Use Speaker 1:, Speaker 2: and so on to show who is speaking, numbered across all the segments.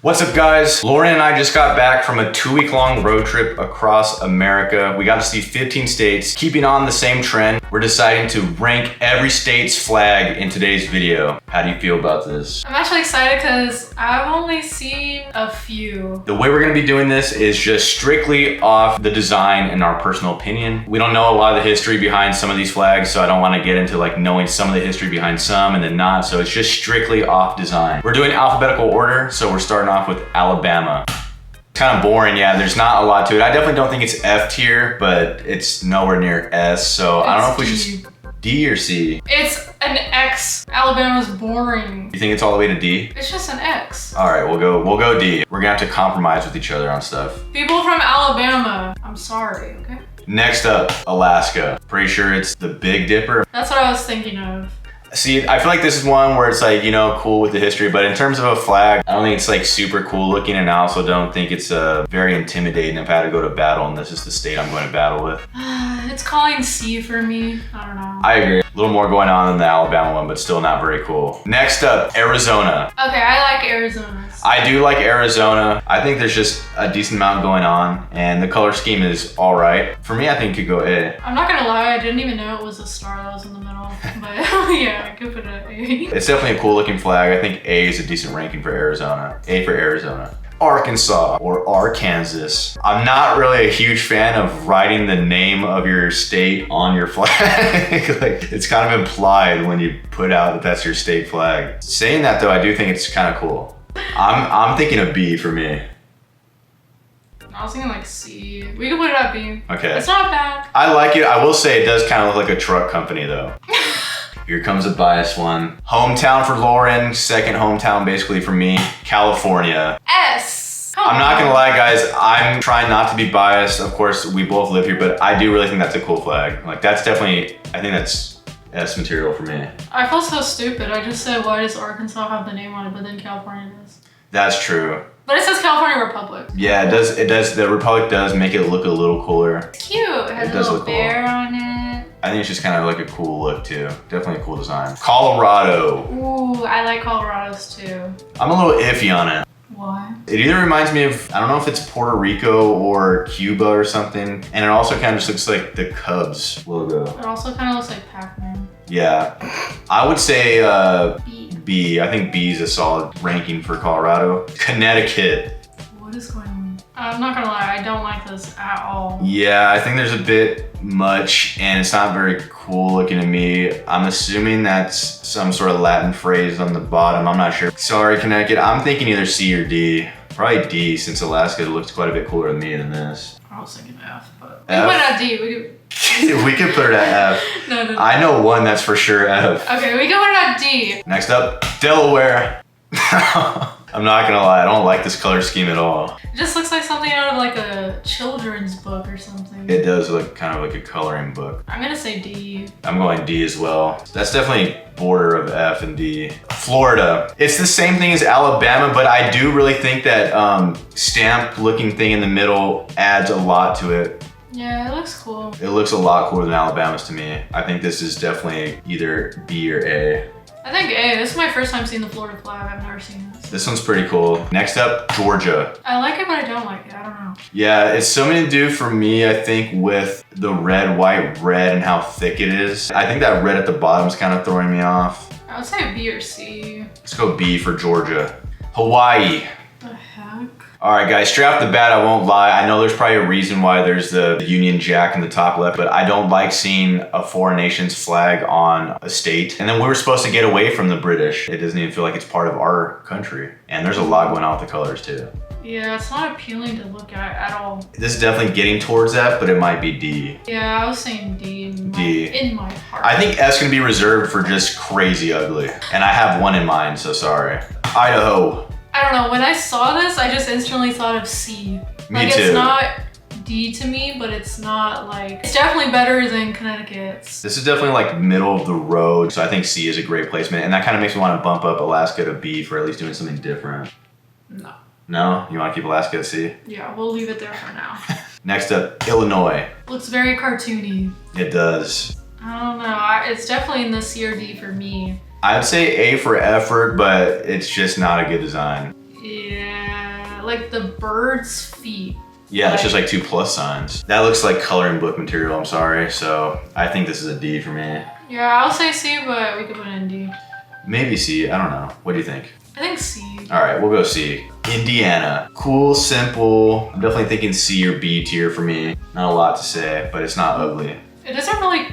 Speaker 1: What's up, guys? Lauren and I just got back from a 2-week-long road trip across America. We got to see 15 states. Keeping on the same trend, we're deciding to rank every state's flag in today's video. How do you feel about this?
Speaker 2: I'm actually excited because I've only seen a few.
Speaker 1: The way we're gonna be doing this is just strictly off the design and our personal opinion. We don't know a lot of the history behind some of these flags, so I don't want to get into like knowing some of the history behind some and then not, so it's just strictly off design. We're doing alphabetical order, so we're starting off with Alabama. Kind of boring, yeah, there's not a lot to it. I definitely don't think it's F tier, but it's nowhere near S, so I don't know if we should... D or C?
Speaker 2: It's an X. Alabama's boring.
Speaker 1: You think it's all the way to D?
Speaker 2: It's just an X.
Speaker 1: All right, we'll go D. We're gonna have to compromise with each other on stuff.
Speaker 2: People from Alabama, I'm sorry, okay?
Speaker 1: Next up, Alaska. Pretty sure it's the Big Dipper.
Speaker 2: That's what I was thinking of.
Speaker 1: See, I feel like this is one where it's like, you know, cool with the history, but in terms of a flag, I don't think it's like super cool looking, and I also don't think it's very intimidating if I had to go to battle and this is the state I'm going to battle with.
Speaker 2: It's calling C for me. I don't know.
Speaker 1: I agree. A little more going on than the Alabama one, but still not very cool. Next up, Arizona.
Speaker 2: Okay, I like Arizona.
Speaker 1: I do like Arizona. I think there's just a decent amount going on, and the color scheme is all right. For me, I think it could go A.
Speaker 2: I'm not gonna lie, I didn't even know it was a star that was in the middle, but yeah, I could put an A.
Speaker 1: It's definitely a cool looking flag. I think A is a decent ranking for Arizona. A for Arizona. Arkansas or Arkansas. I'm not really a huge fan of writing the name of your state on your flag. Like, it's kind of implied when you put out that that's your state flag. Saying that though, I do think it's kind of cool. I'm thinking of B for me.
Speaker 2: I was thinking like C. We can put it at B.
Speaker 1: Okay.
Speaker 2: It's not bad.
Speaker 1: I like it. I will say it does kind of look like a truck company though. Here comes a biased one. Hometown for Lauren, second hometown basically for me, California.
Speaker 2: S.
Speaker 1: I'm not gonna lie, guys, I'm trying not to be biased. Of course, we both live here, but I do really think that's a cool flag. Like, that's definitely, I think that's S material for me.
Speaker 2: I feel so stupid. I just said, why does Arkansas have the name on it, but then California does?
Speaker 1: That's true.
Speaker 2: But it says California Republic.
Speaker 1: Yeah, it does, the Republic does make it look a little cooler.
Speaker 2: It's cute. It has a little bear on it.
Speaker 1: I think it's just kind of like a cool look too. Definitely a cool design. Colorado.
Speaker 2: Ooh, I like Colorado's too.
Speaker 1: I'm a little iffy on it.
Speaker 2: Why?
Speaker 1: It either reminds me of, I don't know if it's Puerto Rico or Cuba or something. And it also kind of just looks like the Cubs logo.
Speaker 2: It also kind of looks like Pac-Man.
Speaker 1: Yeah. I would say
Speaker 2: B.
Speaker 1: B. I think B is a solid ranking for Colorado. Connecticut.
Speaker 2: What is going on? I'm not gonna lie, I don't like this at all.
Speaker 1: Yeah, I think there's a bit much and it's not very cool looking to me. I'm assuming that's some sort of Latin phrase on the bottom. I'm not sure. Sorry, Connecticut. I'm thinking either C or D. Probably D, since Alaska looks quite a bit cooler to me than this.
Speaker 2: I was thinking F, but
Speaker 1: F?
Speaker 2: we can put it at D.
Speaker 1: We could put it at F.
Speaker 2: No.
Speaker 1: I know one that's for sure F.
Speaker 2: Okay, we can put it at D.
Speaker 1: Next up, Delaware. I'm not gonna lie, I don't like this color scheme at all.
Speaker 2: It just looks like something out of like a children's book or something.
Speaker 1: It does look kind of like a coloring book.
Speaker 2: I'm gonna say D.
Speaker 1: I'm going D as well. That's definitely border of F and D. Florida. It's the same thing as Alabama, but I do really think that stamp looking thing in the middle adds a lot to it.
Speaker 2: Yeah, it looks cool.
Speaker 1: It looks a lot cooler than Alabama's to me. I think this is definitely either B or A.
Speaker 2: I think A. This is my first time seeing the Florida flag. I've never seen this.
Speaker 1: This one's pretty cool. Next up, Georgia.
Speaker 2: I like it, but I don't like it. I don't know.
Speaker 1: Yeah, it's something to do for me, I think, with the red, white, red and how thick it is. I think that red at the bottom is kind of throwing me off.
Speaker 2: I would say B or C.
Speaker 1: Let's go B for Georgia. Hawaii.
Speaker 2: The heck?
Speaker 1: All right, guys, straight off the bat, I won't lie. I know there's probably a reason why there's the Union Jack in the top left, but I don't like seeing a foreign nation's flag on a state. And then we were supposed to get away from the British. It doesn't even feel like it's part of our country. And there's a lot going on with the colors too.
Speaker 2: Yeah, it's not appealing to look at all.
Speaker 1: This is definitely getting towards that, but it might be D.
Speaker 2: Yeah, I was saying D in my heart.
Speaker 1: I think S can be reserved for just crazy ugly. And I have one in mind, so sorry. Idaho.
Speaker 2: I don't know, when I saw this, I just instantly thought of C.
Speaker 1: Me
Speaker 2: like,
Speaker 1: too.
Speaker 2: It's not D to me, but it's not like, it's definitely better than Connecticut's.
Speaker 1: This is definitely like middle of the road, so I think C is a great placement, and that kind of makes me want to bump up Alaska to B for at least doing something different.
Speaker 2: No.
Speaker 1: No? You want to keep Alaska at C?
Speaker 2: Yeah, we'll leave it there for now.
Speaker 1: Next up, Illinois.
Speaker 2: Looks very cartoony.
Speaker 1: It does.
Speaker 2: I don't know, it's definitely in the C or D for me.
Speaker 1: I'd say A for effort, but it's just not a good design.
Speaker 2: Yeah. I like the bird's feet.
Speaker 1: Yeah, it's just like 2 plus signs. That looks like coloring book material, I'm sorry. So I think this is a D for me.
Speaker 2: Yeah, I'll say C, but we could put it in D.
Speaker 1: Maybe C, I don't know. What do you think?
Speaker 2: I think C.
Speaker 1: All right, we'll go C. Indiana. Cool, simple. I'm definitely thinking C or B tier for me. Not a lot to say, but it's not ugly.
Speaker 2: It doesn't really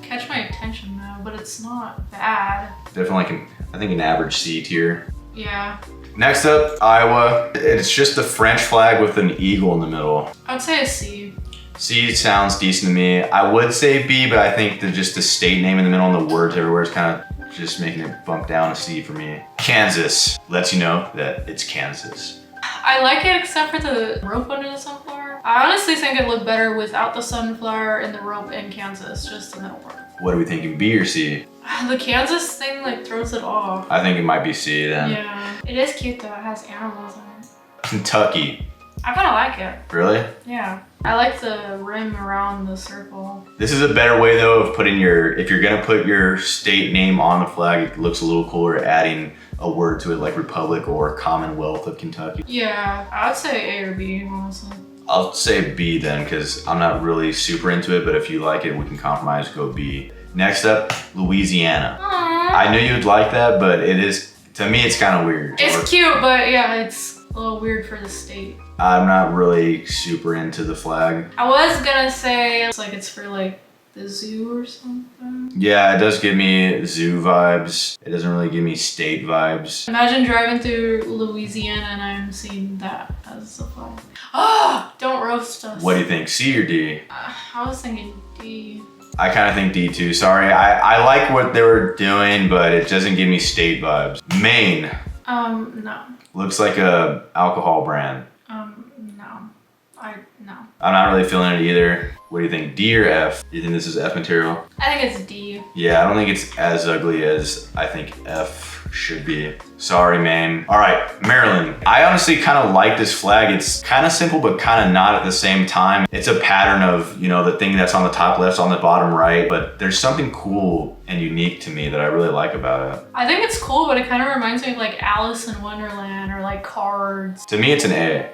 Speaker 2: catch my attention though, but it's not bad.
Speaker 1: Definitely, I think an average C tier.
Speaker 2: Yeah.
Speaker 1: Next up, Iowa. It's just the French flag with an eagle in the middle.
Speaker 2: I'd say a C.
Speaker 1: C sounds decent to me. I would say B, but I think that just the state name in the middle and the words everywhere is kind of just making it bump down to C for me. Kansas lets you know that it's Kansas.
Speaker 2: I like it except for the rope under the sunflower. I honestly think it looked better without the sunflower and the rope in Kansas, just the middle part.
Speaker 1: What are we thinking, B or C?
Speaker 2: The Kansas thing like throws it off.
Speaker 1: I think it might be C then.
Speaker 2: Yeah. It is cute though, it has animals in it.
Speaker 1: Kentucky.
Speaker 2: I kinda like it.
Speaker 1: Really?
Speaker 2: Yeah. I like the rim around the circle.
Speaker 1: This is a better way though of putting if you're gonna put your state name on the flag, it looks a little cooler adding a word to it like Republic or Commonwealth of Kentucky.
Speaker 2: Yeah, I would say A or B, honestly.
Speaker 1: I'll say B then, because I'm not really super into it, but if you like it, we can compromise, go B. Next up, Louisiana.
Speaker 2: Aww.
Speaker 1: I knew you'd like that, but it is, to me, it's kind of weird.
Speaker 2: It's cute, but yeah, it's a little weird for the state.
Speaker 1: I'm not really super into the flag.
Speaker 2: I was gonna say it's like it's for like the zoo or something.
Speaker 1: Yeah, it does give me zoo vibes. It doesn't really give me state vibes.
Speaker 2: Imagine driving through Louisiana and I'm seeing that as a flag. Ah, don't roast us.
Speaker 1: What do you think, C or D?
Speaker 2: I was thinking D.
Speaker 1: I kind of think D too, sorry. I like what they were doing, but it doesn't give me state vibes. Maine.
Speaker 2: No.
Speaker 1: Looks like a alcohol brand.
Speaker 2: No. No.
Speaker 1: I'm not really feeling it either. What do you think, D or F? Do you think this is F material?
Speaker 2: I think it's D.
Speaker 1: Yeah, I don't think it's as ugly as I think F should be. Sorry, Maine. All right, Maryland. I honestly kind of like this flag. It's kind of simple, but kind of not at the same time. It's a pattern of, you know, the thing that's on the top left's on the bottom right, but there's something cool and unique to me that I really like about it.
Speaker 2: I think it's cool, but it kind of reminds me of like Alice in Wonderland or like Cards.
Speaker 1: To me, it's an A.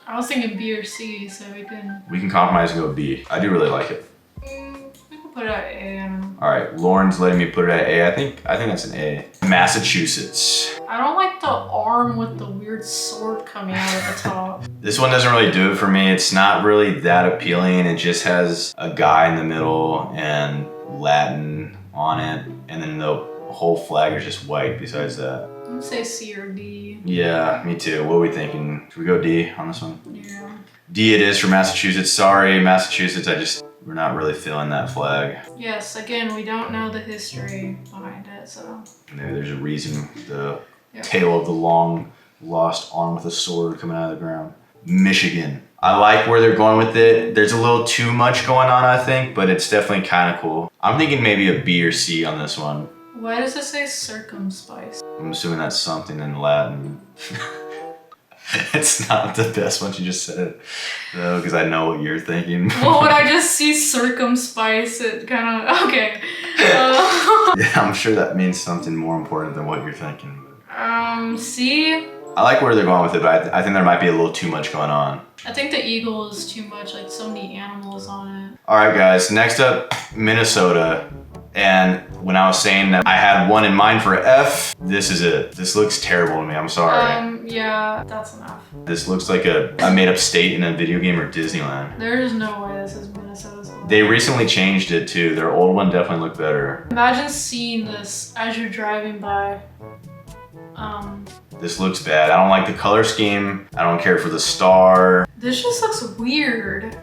Speaker 2: I was thinking B or C, so we can
Speaker 1: compromise and go B. I do really like it.
Speaker 2: we can put it at A. I don't know.
Speaker 1: All right, Lauren's letting me put it at A. I think that's an A. Massachusetts.
Speaker 2: I don't like the arm with the weird sword coming out at the top.
Speaker 1: This one doesn't really do it for me. It's not really that appealing. It just has a guy in the middle and Latin on it, and then the whole flag is just white besides that.
Speaker 2: I'm gonna say C or D.
Speaker 1: Yeah, me too. What are we thinking? Should we go D on this one?
Speaker 2: Yeah.
Speaker 1: D it is for Massachusetts. Sorry, Massachusetts. We're not really feeling that flag.
Speaker 2: Yes, again, we don't know the history behind it, so.
Speaker 1: Maybe there's a reason. The
Speaker 2: Yeah.
Speaker 1: tale of the long lost arm with a sword coming out of the ground. Michigan. I like where they're going with it. There's a little too much going on, I think, but it's definitely kind of cool. I'm thinking maybe a B or C on this one.
Speaker 2: Why does it say circumspice?
Speaker 1: I'm assuming that's something in Latin. It's not the best once you just said it, though, because I know what you're thinking.
Speaker 2: Well, when I just see circumspice, it kind of, okay.
Speaker 1: Yeah, I'm sure that means something more important than what you're thinking.
Speaker 2: C?
Speaker 1: I like where they're going with it, but I think there might be a little too much going on.
Speaker 2: I think the eagle is too much, like so many animals on it.
Speaker 1: All right, guys, next up, Minnesota. And when I was saying that I had one in mind for F, this is it. This looks terrible to me, I'm sorry.
Speaker 2: Yeah, that's enough.
Speaker 1: This looks like a made up state in a video game or Disneyland.
Speaker 2: There's no way this is Minnesota's flag.
Speaker 1: They recently changed it too. Their old one definitely looked better.
Speaker 2: Imagine seeing this as you're driving by.
Speaker 1: This looks bad. I don't like the color scheme. I don't care for the star.
Speaker 2: This just looks weird.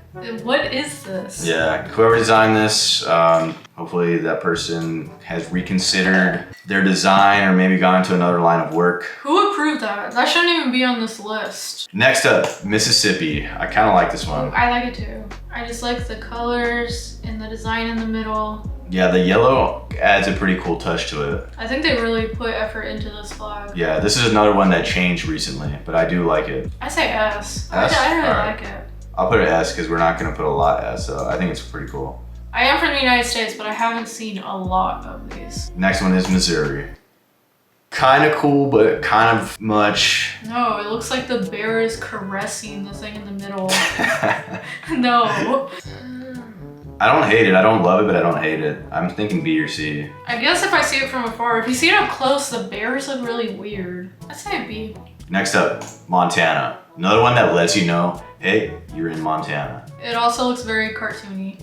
Speaker 2: What is this?
Speaker 1: Yeah, whoever designed this, hopefully that person has reconsidered their design or maybe gone to another line of work.
Speaker 2: Who approved that? That shouldn't even be on this list.
Speaker 1: Next up, Mississippi. I kind of like this one.
Speaker 2: I like it too. I just like the colors and the design in the middle.
Speaker 1: Yeah, the yellow adds a pretty cool touch to it.
Speaker 2: I think they really put effort into this flag.
Speaker 1: Yeah, this is another one that changed recently, but I do like it.
Speaker 2: I say S.
Speaker 1: S?
Speaker 2: I really
Speaker 1: Alright.
Speaker 2: like it.
Speaker 1: I'll put it S because we're not going to put a lot S, so I think it's pretty cool.
Speaker 2: I am from the United States, but I haven't seen a lot of these.
Speaker 1: Next one is Missouri. Kind of cool, but kind of much.
Speaker 2: No, it looks like the bear is caressing the thing in the middle. No.
Speaker 1: I don't hate it. I don't love it, but I don't hate it. I'm thinking B or C.
Speaker 2: I guess if I see it from afar, if you see it up close, the bears look really weird. I'd say B.
Speaker 1: Next up, Montana. Another one that lets you know, hey, you're in Montana.
Speaker 2: It also looks very cartoony.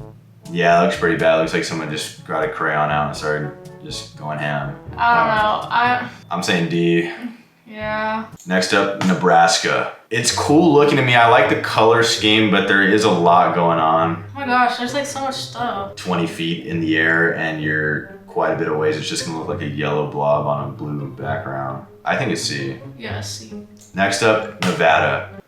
Speaker 1: Yeah, it looks pretty bad. It looks like someone just got a crayon out and started just going ham.
Speaker 2: I don't know.
Speaker 1: I'm saying D.
Speaker 2: Yeah.
Speaker 1: Next up, Nebraska. It's cool looking to me. I like the color scheme, but there is a lot going on.
Speaker 2: Oh my gosh, there's like so much stuff.
Speaker 1: 20 feet in the air and you're quite a bit of ways. It's just gonna look like a yellow blob on a blue background. I think it's C.
Speaker 2: Yeah, C.
Speaker 1: Next up, Nevada.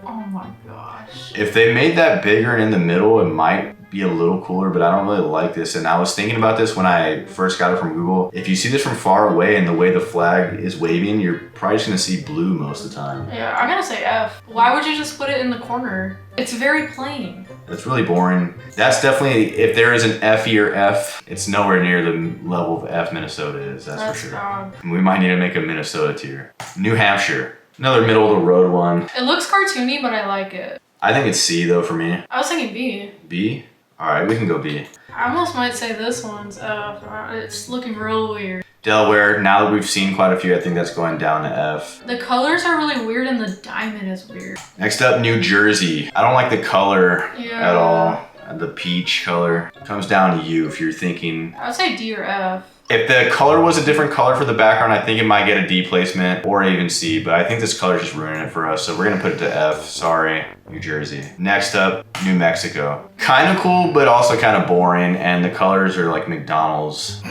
Speaker 2: Oh my gosh.
Speaker 1: If they made that bigger and in the middle, it might be a little cooler, but I don't really like this. And I was thinking about this when I first got it from Google. If you see this from far away and the way the flag is waving, you're probably just gonna see blue most of the time.
Speaker 2: Yeah, I'm gonna say F. Why would you just put it in the corner? It's very plain.
Speaker 1: It's really boring. That's definitely, if there is an F or F, it's nowhere near the level of F Minnesota is, that's for sure.
Speaker 2: Bad.
Speaker 1: We might need to make a Minnesota tier. New Hampshire, another middle of the road one.
Speaker 2: It looks cartoony, but I like it.
Speaker 1: I think it's C though for me.
Speaker 2: I was thinking B.
Speaker 1: B? All right, we can go B.
Speaker 2: I almost might say this one's F. It's looking real weird.
Speaker 1: Delaware, now that we've seen quite a few, I think that's going down to F.
Speaker 2: The colors are really weird and the diamond is weird.
Speaker 1: Next up, New Jersey. I don't like the color at all.
Speaker 2: Yeah.
Speaker 1: The peach color. Comes down to you if you're thinking.
Speaker 2: I would say D or F.
Speaker 1: If the color was a different color for the background, I think it might get a D placement or even C, but I think this color is just ruining it for us. So we're gonna put it to F, sorry, New Jersey. Next up, New Mexico. Kind of cool, but also kind of boring. And the colors are like McDonald's.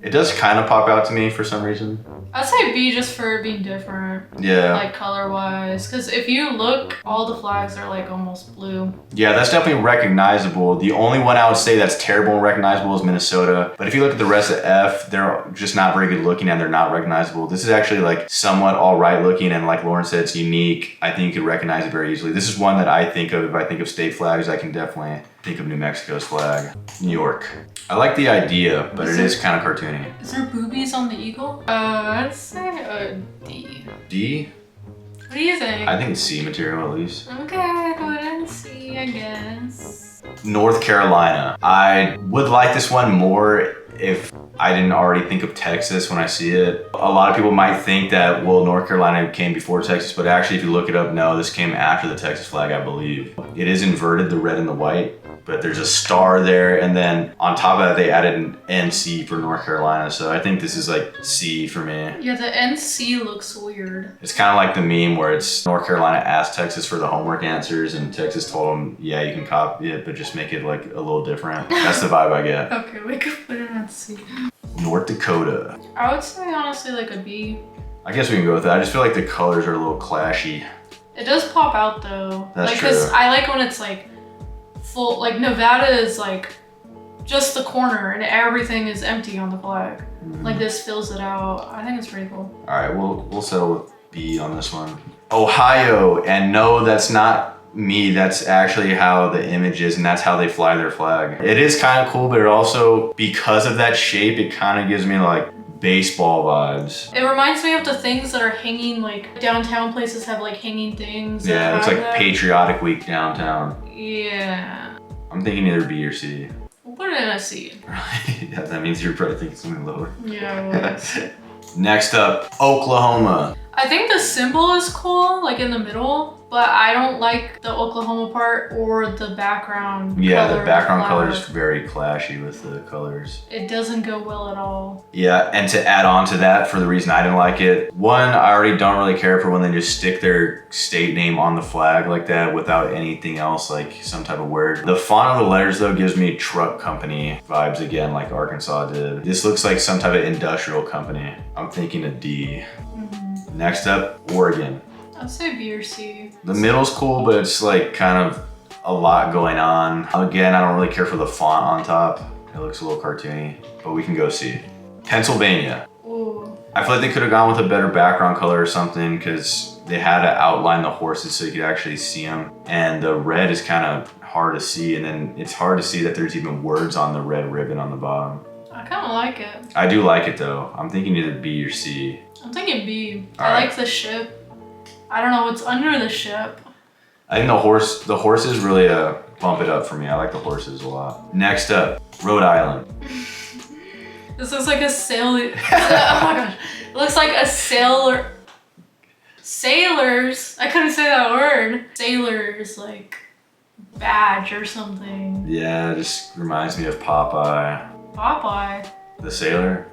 Speaker 1: It does kind of pop out to me for some reason.
Speaker 2: I'd say B just for it being different.
Speaker 1: Yeah.
Speaker 2: Like color wise. Because if you look, all the flags are like almost blue.
Speaker 1: Yeah, that's definitely recognizable. The only one I would say that's terrible and recognizable is Minnesota. But if you look at the rest of F, they're just not very good looking and they're not recognizable. This is actually like somewhat all right looking and like Lauren said, it's unique. I think you could recognize it very easily. This is one that I think of. If I think of state flags, I can definitely think of New Mexico's flag. New York. I like the idea, but it is kind of cartoony.
Speaker 2: Is there boobies on the eagle? I'd say D.
Speaker 1: D?
Speaker 2: What do you think?
Speaker 1: I think it's C material at least.
Speaker 2: Okay, go ahead and C, I guess.
Speaker 1: North Carolina. I would like this one more if I didn't already think of Texas when I see it. A lot of people might think that, well, North Carolina came before Texas, but actually if you look it up, no, this came after the Texas flag, I believe. It is inverted, the red and the white, but there's a star there, and then on top of that, they added an NC for North Carolina, so I think this is like C for me.
Speaker 2: Yeah, the NC looks weird.
Speaker 1: It's kind of like the meme where it's North Carolina asked Texas for the homework answers, and Texas told them, yeah, you can copy it, but just make it like a little different. That's the vibe I get.
Speaker 2: Okay, we could put it on C.
Speaker 1: North Dakota.
Speaker 2: I would say honestly like a B.
Speaker 1: I guess we can go with that. I just feel like the colors are a little clashy.
Speaker 2: It does pop out though.
Speaker 1: That's
Speaker 2: like,
Speaker 1: true.
Speaker 2: Cause I like when it's like full, like Nevada is like just the corner and everything is empty on the flag. Like this fills it out. I think it's pretty cool.
Speaker 1: All right, we'll settle with B on this one. Ohio, and no, that's not me. That's actually how the image is, and that's how they fly their flag. It is kind of cool, but it also, because of that shape, it kind of gives me like baseball vibes.
Speaker 2: It reminds me of the things that are hanging, like downtown places have like hanging things.
Speaker 1: Yeah, it's like
Speaker 2: that.
Speaker 1: Patriotic Week downtown.
Speaker 2: Yeah.
Speaker 1: I'm thinking either B or C.
Speaker 2: We'll put it in a C.
Speaker 1: Yeah, that means you're probably thinking something lower.
Speaker 2: Yeah, it was.
Speaker 1: Next up, Oklahoma.
Speaker 2: I think the symbol is cool, like in the middle, but I don't like the Oklahoma part or the background
Speaker 1: Yeah,
Speaker 2: color
Speaker 1: the background color
Speaker 2: flower.
Speaker 1: is very clashy with the colors.
Speaker 2: It doesn't go well at all.
Speaker 1: Yeah, and to add on to that, for the reason I didn't like it, one, I already don't really care for when they just stick their state name on the flag like that without anything else, like some type of word. The font of the letters though gives me truck company vibes again, like Arkansas did. This looks like some type of industrial company. I'm thinking a D. Next up, Oregon.
Speaker 2: I'd say B or C.
Speaker 1: The middle's cool, but it's like kind of a lot going on. Again, I don't really care for the font on top. It looks a little cartoony, but we can go C. Pennsylvania.
Speaker 2: Ooh.
Speaker 1: I feel like they could have gone with a better background color or something because they had to outline the horses so you could actually see them. And the red is kind of hard to see, and then it's hard to see that there's even words on the red ribbon on the bottom.
Speaker 2: I kind of like it.
Speaker 1: I do like it though. I'm thinking either B or C.
Speaker 2: I'm thinking B.
Speaker 1: All
Speaker 2: I
Speaker 1: right.
Speaker 2: like the ship. I don't know what's under the ship.
Speaker 1: I think the horses really bump it up for me. I like the horses a lot. Next up, Rhode Island.
Speaker 2: This looks like a sailor. Oh my gosh. It looks like a sailor. Sailors. I couldn't say that word. Sailors, like, badge or something.
Speaker 1: Yeah, it just reminds me of Popeye.
Speaker 2: Popeye.
Speaker 1: The sailor?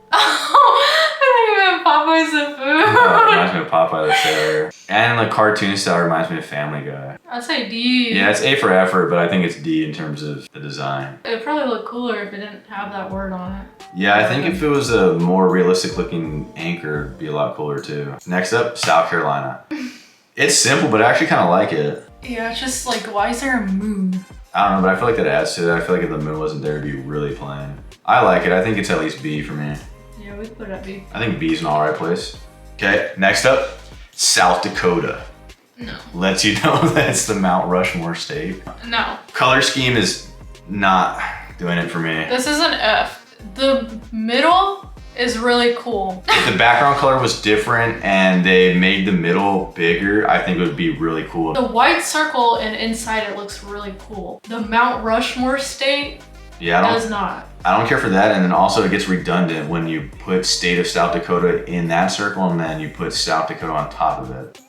Speaker 2: Oh, I think you meant Popeye's the
Speaker 1: It
Speaker 2: food.
Speaker 1: reminds me of Popeye the sailor. And the cartoon style reminds me of Family Guy.
Speaker 2: I'd say D.
Speaker 1: Yeah, it's A for effort, but I think it's D in terms of the design.
Speaker 2: It'd probably look cooler if it didn't have that word on it.
Speaker 1: Yeah, I think if it was a more realistic looking anchor, it'd be a lot cooler too. Next up, South Carolina. It's simple, but I actually kind of like it.
Speaker 2: Yeah, it's just like, why is there a moon?
Speaker 1: I don't know, but I feel like that adds to it. I feel like if the moon wasn't there, it'd be really plain. I like it. I think it's at least B for me.
Speaker 2: Yeah, we put it at B.
Speaker 1: I think B's an alright place. Okay, next up, South Dakota.
Speaker 2: No.
Speaker 1: Lets you know that it's the Mount Rushmore state.
Speaker 2: No.
Speaker 1: Color scheme is not doing it for me.
Speaker 2: This is an F. The middle is really cool.
Speaker 1: If the background color was different and they made the middle bigger, I think it would be really cool.
Speaker 2: The white circle and inside it looks really cool. The Mount Rushmore state
Speaker 1: Yeah,
Speaker 2: does not.
Speaker 1: I don't care for that, and then also it gets redundant when you put state of South Dakota in that circle and then you put South Dakota on top of it.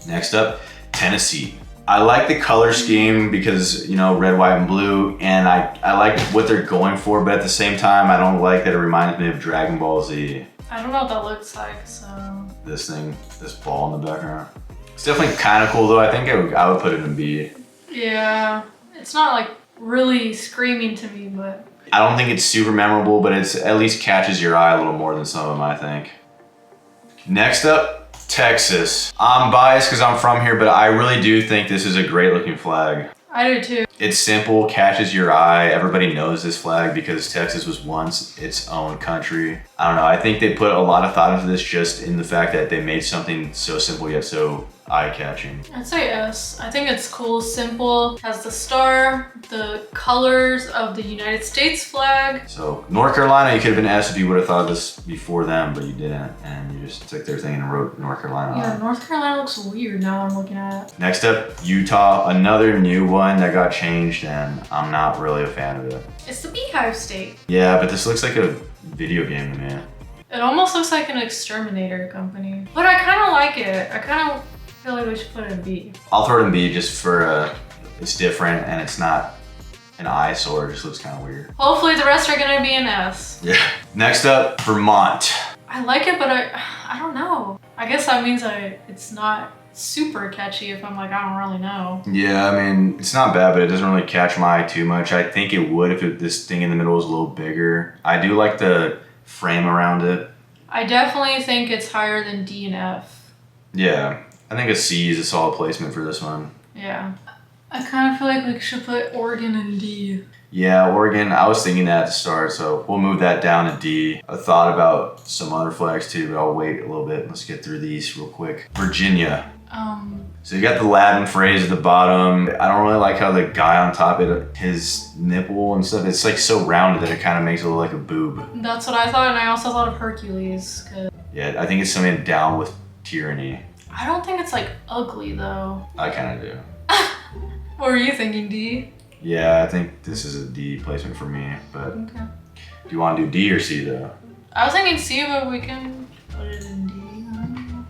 Speaker 1: Next up, Tennessee. I like the color scheme because, you know, red, white, and blue, and I like what they're going for, but at the same time, I don't like that it reminds me of Dragon Ball Z.
Speaker 2: I don't know what that looks like, so.
Speaker 1: This thing, this ball in the background. It's definitely kind of cool though. I think I would put it in B.
Speaker 2: Yeah, it's not like really screaming to me, but.
Speaker 1: I don't think it's super memorable, but it's at least catches your eye a little more than some of them, I think. Next up, Texas. I'm biased because I'm from here, but I really do think this is a great looking flag.
Speaker 2: I do too.
Speaker 1: It's simple, catches your eye. Everybody knows this flag because Texas was once its own country. I don't know, I think they put a lot of thought into this just in the fact that they made something so simple yet so eye-catching.
Speaker 2: I'd say S. I think it's cool, simple, has the star, the colors of the United States flag.
Speaker 1: So North Carolina, you could have been S if you would have thought of this before them, but you didn't, and you just took their thing and wrote North Carolina
Speaker 2: Yeah,
Speaker 1: on it.
Speaker 2: North Carolina looks weird now that I'm looking at it.
Speaker 1: Next up, Utah, another new one that got changed, and I'm not really a fan of it.
Speaker 2: It's the Beehive State.
Speaker 1: Yeah, but this looks like a video game to me.
Speaker 2: It almost looks like an exterminator company. But I kind of like it. I kind of feel like we should put it in B.
Speaker 1: I'll throw it in B just for it's different and it's not an eyesore. It just looks kind of weird.
Speaker 2: Hopefully the rest are gonna be an S.
Speaker 1: Yeah. Next up, Vermont.
Speaker 2: I like it, but I don't know. I guess that means it's not super catchy if I'm like, I don't really know.
Speaker 1: Yeah, I mean, it's not bad, but it doesn't really catch my eye too much. I think it would if this thing in the middle was a little bigger. I do like the frame around it.
Speaker 2: I definitely think it's higher than D and F.
Speaker 1: Yeah, I think a C is a solid placement for this one.
Speaker 2: Yeah. I kind of feel like we should put Oregon in D.
Speaker 1: Yeah, Oregon, I was thinking that at the start, so we'll move that down to D. I thought about some other flags too, but I'll wait a little bit. Let's get through these real quick. Virginia. So you got the Latin phrase at the bottom. I don't really like how the guy on top, his nipple and stuff, it's like so rounded that it kind of makes it look like a boob.
Speaker 2: That's what I thought, and I also thought of Hercules.
Speaker 1: Yeah, I think it's something down with tyranny.
Speaker 2: I don't think it's like ugly though.
Speaker 1: I kind of do.
Speaker 2: What were you thinking, D?
Speaker 1: Yeah, I think this is a D placement for me, but
Speaker 2: Okay.
Speaker 1: do you want to do D or C though?
Speaker 2: I was thinking C, but we can put it in D. I don't know.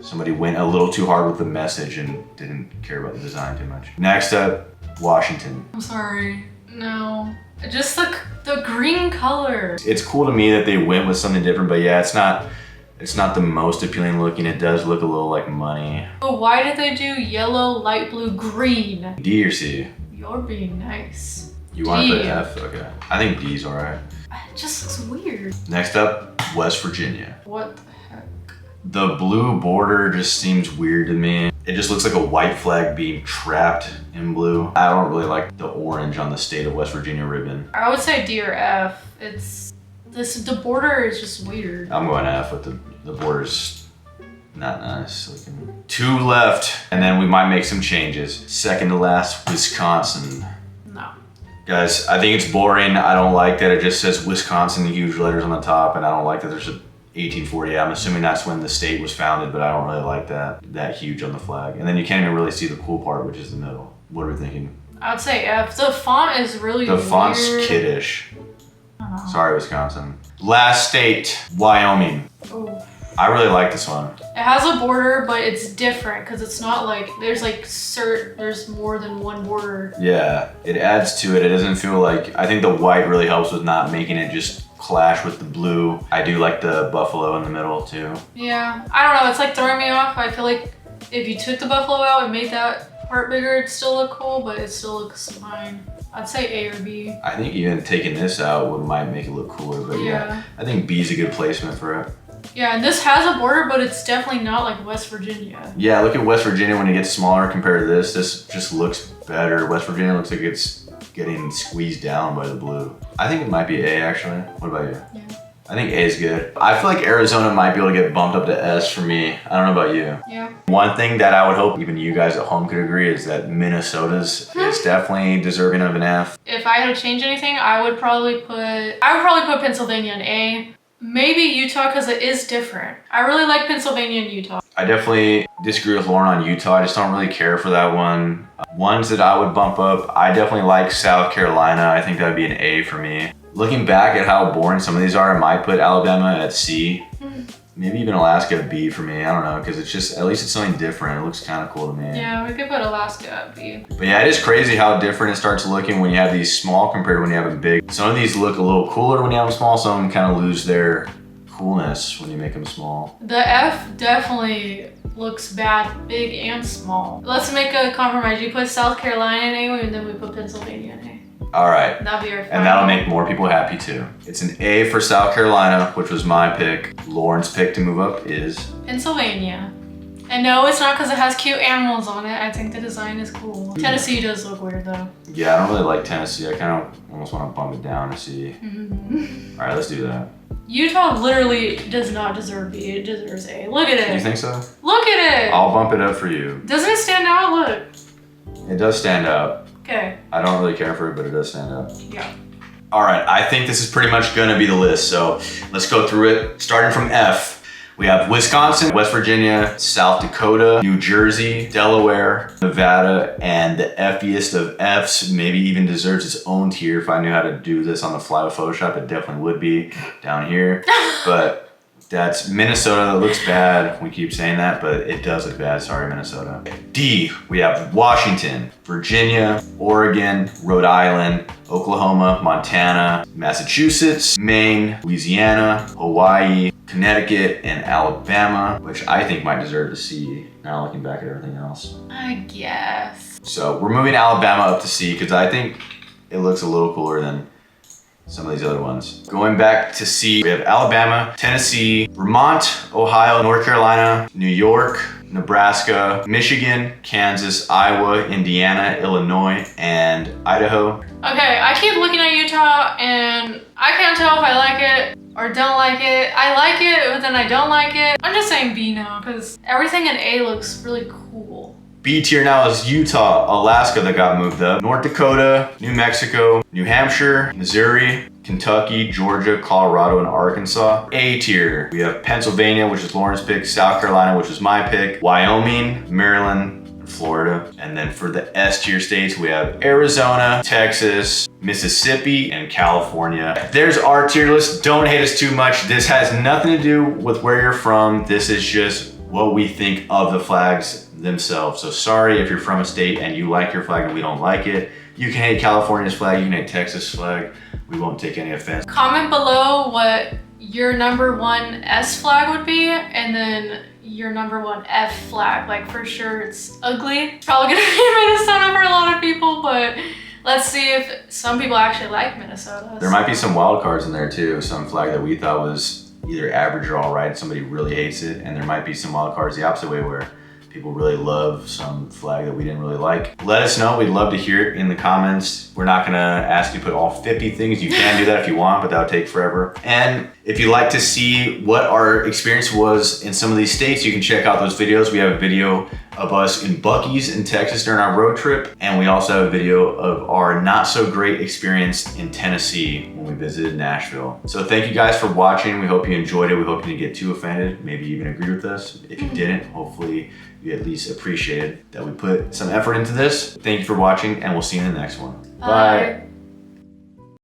Speaker 1: Somebody went a little too hard with the message and didn't care about the design too much. Next up, Washington.
Speaker 2: I'm sorry. No. Just the green color.
Speaker 1: It's cool to me that they went with something different, but yeah, it's not the most appealing looking. It does look a little like money.
Speaker 2: But why did they do yellow, light blue, green?
Speaker 1: D or C?
Speaker 2: You're being nice.
Speaker 1: You want to put
Speaker 2: D.
Speaker 1: F? Okay. I think D's alright.
Speaker 2: It just looks weird.
Speaker 1: Next up, West Virginia.
Speaker 2: What the heck?
Speaker 1: The blue border just seems weird to me. It just looks like a white flag being trapped in blue. I don't really like the orange on the state of West Virginia ribbon.
Speaker 2: I would say D or F. The border is just weird.
Speaker 1: I'm going F with the border's not nice looking. 2 left, and then we might make some changes. Second to last, Wisconsin.
Speaker 2: No.
Speaker 1: Guys, I think it's boring. I don't like that it just says Wisconsin in huge letters on the top, and I don't like that there's a 1848. I'm assuming that's when the state was founded, but I don't really like that huge on the flag. And then you can't even really see the cool part, which is the middle. What are we thinking?
Speaker 2: I'd say F. The font is really
Speaker 1: The font's
Speaker 2: weird.
Speaker 1: kiddish. Sorry, Wisconsin. Last state, Wyoming.
Speaker 2: Ooh.
Speaker 1: I really like this one.
Speaker 2: It has a border, but it's different because it's not like there's more than one border.
Speaker 1: Yeah, it adds to it. It doesn't feel like, I think the white really helps with not making it just clash with the blue. I do like the buffalo in the middle too.
Speaker 2: Yeah, I don't know. It's like throwing me off. I feel like if you took the buffalo out and made that part bigger, it'd still look cool, but it still looks fine. I'd say A or B.
Speaker 1: I think even taking this out might make it look cooler, but yeah, I think B is a good placement for it.
Speaker 2: Yeah, and this has a border, but it's definitely not like West Virginia.
Speaker 1: Yeah, look at West Virginia when it gets smaller compared to this. This just looks better. West Virginia looks like it's getting squeezed down by the blue. I think it might be A actually. What about you?
Speaker 2: Yeah.
Speaker 1: I think A is good. I feel like Arizona might be able to get bumped up to S for me. I don't know about you.
Speaker 2: Yeah.
Speaker 1: One thing that I would hope even you guys at home could agree is that Minnesota's is definitely deserving of an F.
Speaker 2: If I had to change anything, I would probably put Pennsylvania in A. Maybe Utah because it is different. I really like Pennsylvania and Utah.
Speaker 1: I definitely disagree with Lauren on Utah. I just don't really care for that one. Ones that I would bump up, I definitely like South Carolina. I think that would be an A for me. Looking back at how boring some of these are, I might put Alabama at C. Maybe even Alaska at B for me. I don't know, because it's just, at least it's something different. It looks kind of cool to me.
Speaker 2: Yeah, we could put Alaska at B.
Speaker 1: But yeah, it is crazy how different it starts looking when you have these small compared to when you have them big. Some of these look a little cooler when you have them small. Some of them kind of lose their coolness when you make them small.
Speaker 2: The F definitely looks bad, big and small. Let's make a compromise. You put South Carolina in A, and then we put Pennsylvania in A.
Speaker 1: All right.
Speaker 2: That'll be our final.
Speaker 1: And that'll make more people happy too. It's an A for South Carolina, which was my pick. Lauren's pick to move up is
Speaker 2: Pennsylvania. And no, it's not because it has cute animals on it. I think the design is cool. Tennessee does look weird though.
Speaker 1: Yeah, I don't really like Tennessee. I kind of almost want to bump it down to C. All right, let's do that.
Speaker 2: Utah literally does not deserve B. It deserves A. Look at it.
Speaker 1: You think so?
Speaker 2: Look at it.
Speaker 1: I'll bump it up for you.
Speaker 2: Doesn't it stand out? Look.
Speaker 1: It does stand out.
Speaker 2: Okay.
Speaker 1: I don't really care for it, but it does stand out.
Speaker 2: Yeah.
Speaker 1: All right, I think this is pretty much gonna be the list. So let's go through it. Starting from F, we have Wisconsin, West Virginia, South Dakota, New Jersey, Delaware, Nevada, and the F-iest of Fs maybe even deserves its own tier. If I knew how to do this on the fly with Photoshop, it definitely would be down here. But that's Minnesota. That looks bad. We keep saying that, but it does look bad. Sorry, Minnesota. D, we have Washington, Virginia, Oregon, Rhode Island, Oklahoma, Montana, Massachusetts, Maine, Louisiana, Hawaii, Connecticut, and Alabama, which I think might deserve a C, now looking back at everything else.
Speaker 2: I guess.
Speaker 1: So we're moving Alabama up to C because I think it looks a little cooler than some of these other ones. Going back to C, we have Alabama, Tennessee, Vermont, Ohio, North Carolina, New York, Nebraska, Michigan, Kansas, Iowa, Indiana, Illinois, and Idaho.
Speaker 2: Okay, I keep looking at Utah and I can't tell if I like it or don't like it. I like it, but then I don't like it. I'm just saying B now because everything in A looks really cool.
Speaker 1: B tier now is Utah, Alaska that got moved up, North Dakota, New Mexico, New Hampshire, Missouri, Kentucky, Georgia, Colorado, and Arkansas. A tier, we have Pennsylvania, which is Lauren's pick, South Carolina, which is my pick, Wyoming, Maryland, and Florida. And then for the S tier states, we have Arizona, Texas, Mississippi, and California. There's our tier list. Don't hate us too much. This has nothing to do with where you're from. This is just what we think of the flags themselves. So sorry if you're from a state and you like your flag and we don't like it. You can hate California's flag, you can hate Texas' flag. We won't take any offense.
Speaker 2: Comment below what your number one S flag would be and then your number one F flag. Like for sure it's ugly. It's probably gonna be Minnesota for a lot of people, but let's see if some people actually like Minnesota.
Speaker 1: There might be some wild cards in there too. Some flag that we thought was either average or all right, somebody really hates it. And there might be some wild cards the opposite way where people really love some flag that we didn't really like. Let us know. We'd love to hear it in the comments. We're not gonna ask you to put all 50 things. You can do that if you want, but that would take forever. And If you'd like to see what our experience was in some of these states, you can check out those videos. We have a video of us in Buc-ee's in Texas during our road trip. And we also have a video of our not so great experience in Tennessee when we visited Nashville. So thank you guys for watching. We hope you enjoyed it. We hope you didn't get too offended, maybe even agree with us. If you didn't, hopefully you at least appreciated that we put some effort into this. Thank you for watching, and we'll see you in the next one. Bye.